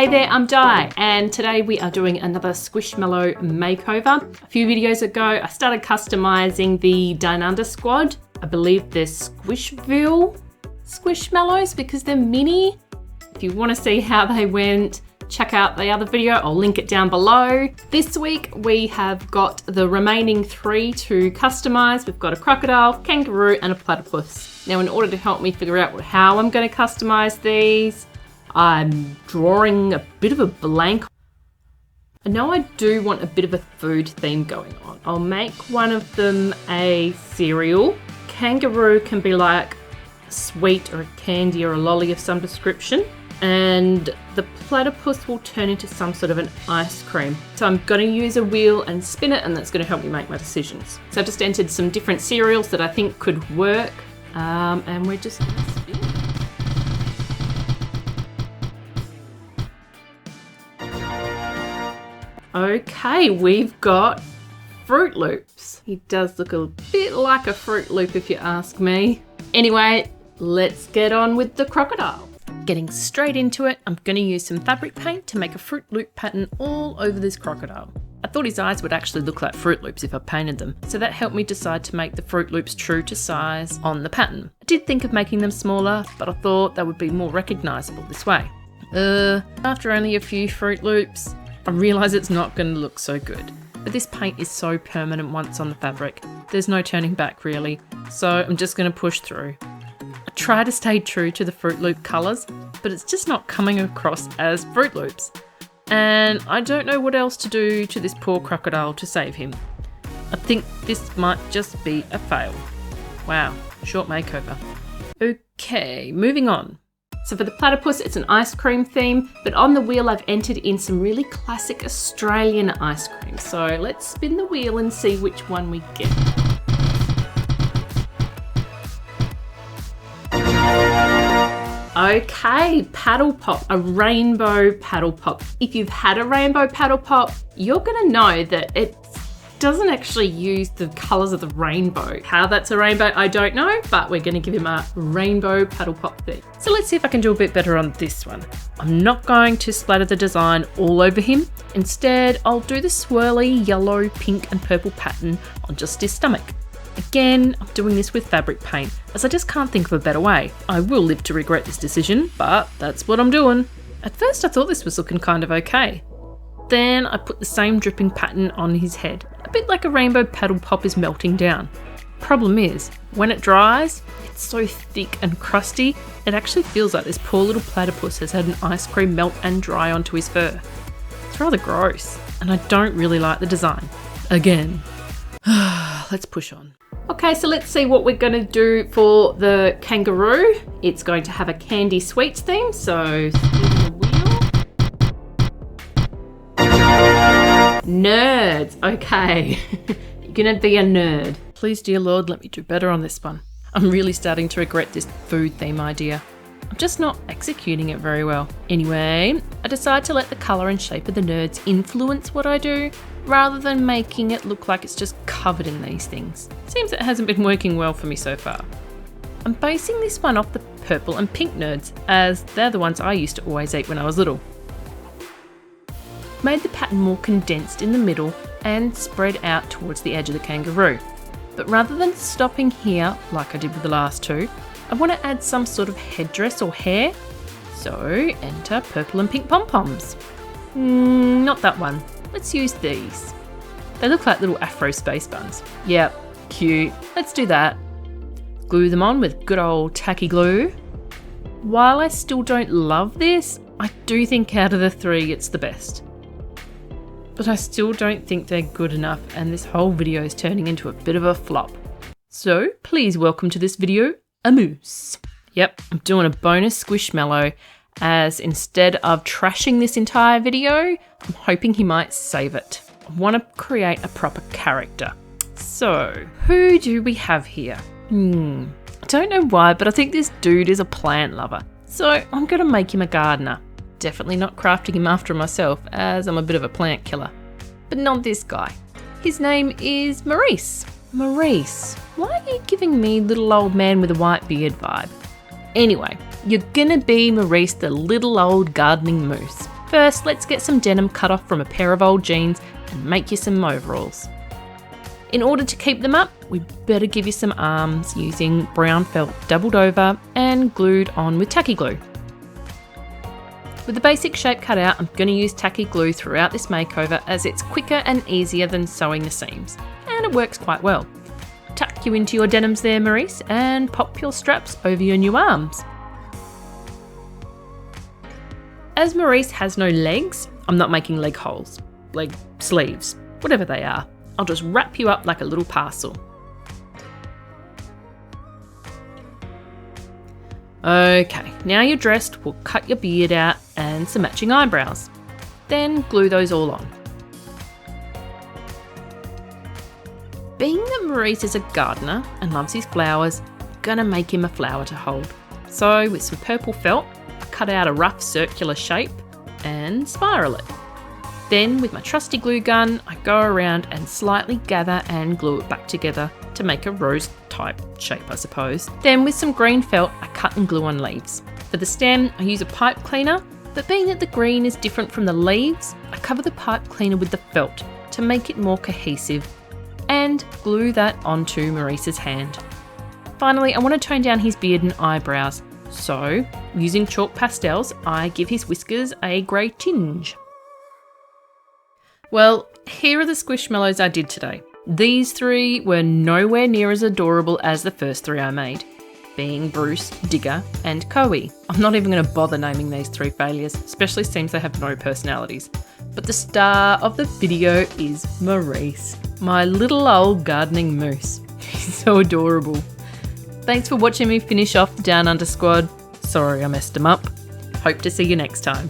Hey there, I'm Di, and today we are doing another Squishmallow makeover. A few videos ago, I started customizing the Down Under squad. I believe they're Squishville Squishmallows because they're mini. If you want to see how they went, check out the other video. I'll link it down below. This week, we have got the remaining 3 to customize. We've got a crocodile, kangaroo, and a platypus. Now, in order to help me figure out how I'm going to customize these, I'm drawing a bit of a blank. I know I do want a bit of a food theme going on. I'll make one of them a cereal. Kangaroo can be like a sweet or a candy or a lolly of some description. And the platypus will turn into some sort of an ice cream. So I'm going to use a wheel and spin it, and that's going to help me make my decisions. So I've just entered some different cereals that I think could work. And we're just going to spin. Okay, we've got Fruit Loops. He does look a bit like a Fruit Loop if you ask me. Anyway, let's get on with the crocodile. Getting straight into it, I'm going to use some fabric paint to make a Fruit Loop pattern all over this crocodile. I thought his eyes would actually look like Fruit Loops if I painted them, so that helped me decide to make the Fruit Loops true to size on the pattern. I did think of making them smaller, but I thought they would be more recognisable this way. After only a few Fruit Loops, I realise it's not going to look so good. But this paint is so permanent once on the fabric, there's no turning back really, so I'm just going to push through. I try to stay true to the Fruit Loop colours, but it's just not coming across as Fruit Loops. And I don't know what else to do to this poor crocodile to save him. I think this might just be a fail. Wow, short makeover. Okay, moving on. So for the platypus, it's an ice cream theme, but on the wheel I've entered in some really classic Australian ice cream. So let's spin the wheel and see which one we get. Okay, paddle pop, a rainbow paddle pop. If you've had a rainbow paddle pop, you're gonna know that it doesn't actually use the colours of the rainbow. How that's a rainbow, I don't know, but we're gonna give him a rainbow paddle pop thing. So let's see if I can do a bit better on this one. I'm not going to splatter the design all over him. Instead, I'll do the swirly yellow, pink and purple pattern on just his stomach. Again, I'm doing this with fabric paint, as I just can't think of a better way. I will live to regret this decision, but that's what I'm doing. At first I thought this was looking kind of okay. Then I put the same dripping pattern on his head, a bit like a rainbow paddle pop is melting down. Problem is, when it dries, it's so thick and crusty, it actually feels like this poor little platypus has had an ice cream melt and dry onto his fur. It's rather gross, and I don't really like the design. Again. Let's push on. Okay, so let's see what we're going to do for the kangaroo. It's going to have a candy sweets theme, so spin the wheel. Nerds, okay. You're gonna be a nerd. Please, dear Lord, let me do better on this one. I'm really starting to regret this food theme idea. I'm just not executing it very well. Anyway, I decide to let the colour and shape of the nerds influence what I do, rather than making it look like it's just covered in these things. Seems it hasn't been working well for me so far. I'm basing this one off the purple and pink nerds, as they're the ones I used to always eat when I was little. Made the pattern more condensed in the middle and spread out towards the edge of the kangaroo. But rather than stopping here, like I did with the last 2, I want to add some sort of headdress or hair. So enter purple and pink pom-poms. Not that one. Let's use these. They look like little afro space buns. Yep, cute. Let's do that. Glue them on with good old tacky glue. While I still don't love this, I do think out of the 3 it's the best. But I still don't think they're good enough, and this whole video is turning into a bit of a flop. So please welcome to this video, a moose. Yep, I'm doing a bonus Squishmallow, as instead of trashing this entire video, I'm hoping he might save it. I want to create a proper character. So, who do we have here? I don't know why, but I think this dude is a plant lover. So I'm going to make him a gardener. Definitely not crafting him after myself, as I'm a bit of a plant killer. But not this guy. His name is Maurice. Maurice, why are you giving me little old man with a white beard vibe? Anyway, you're gonna be Maurice the little old gardening moose. First, let's get some denim cut off from a pair of old jeans and make you some overalls. In order to keep them up, we better give you some arms using brown felt doubled over and glued on with tacky glue. With the basic shape cut out, I'm going to use tacky glue throughout this makeover as it's quicker and easier than sewing the seams, and it works quite well. Tuck you into your denims there, Maurice, and pop your straps over your new arms. As Maurice has no legs, I'm not making leg holes, leg sleeves, whatever they are. I'll just wrap you up like a little parcel. Okay, now you're dressed, we'll cut your beard out and some matching eyebrows. Then glue those all on. Being that Maurice is a gardener and loves his flowers, I'm gonna make him a flower to hold. So with some purple felt, I cut out a rough circular shape and spiral it. Then with my trusty glue gun, I go around and slightly gather and glue it back together to make a rose type shape, I suppose. Then with some green felt, I cut and glue on leaves. For the stem, I use a pipe cleaner, but being that the green is different from the leaves, I cover the pipe cleaner with the felt to make it more cohesive and glue that onto Maurice's hand. Finally, I want to tone down his beard and eyebrows, so using chalk pastels, I give his whiskers a grey tinge. Well, here are the squishmallows I did today. These three were nowhere near as adorable as the first three I made, being Bruce, Digger and Coe. I'm not even going to bother naming these three failures, especially since they have no personalities. But the star of the video is Maurice, my little old gardening moose. He's so adorable. Thanks for watching me finish off the Down Under squad. Sorry I messed him up. Hope to see you next time.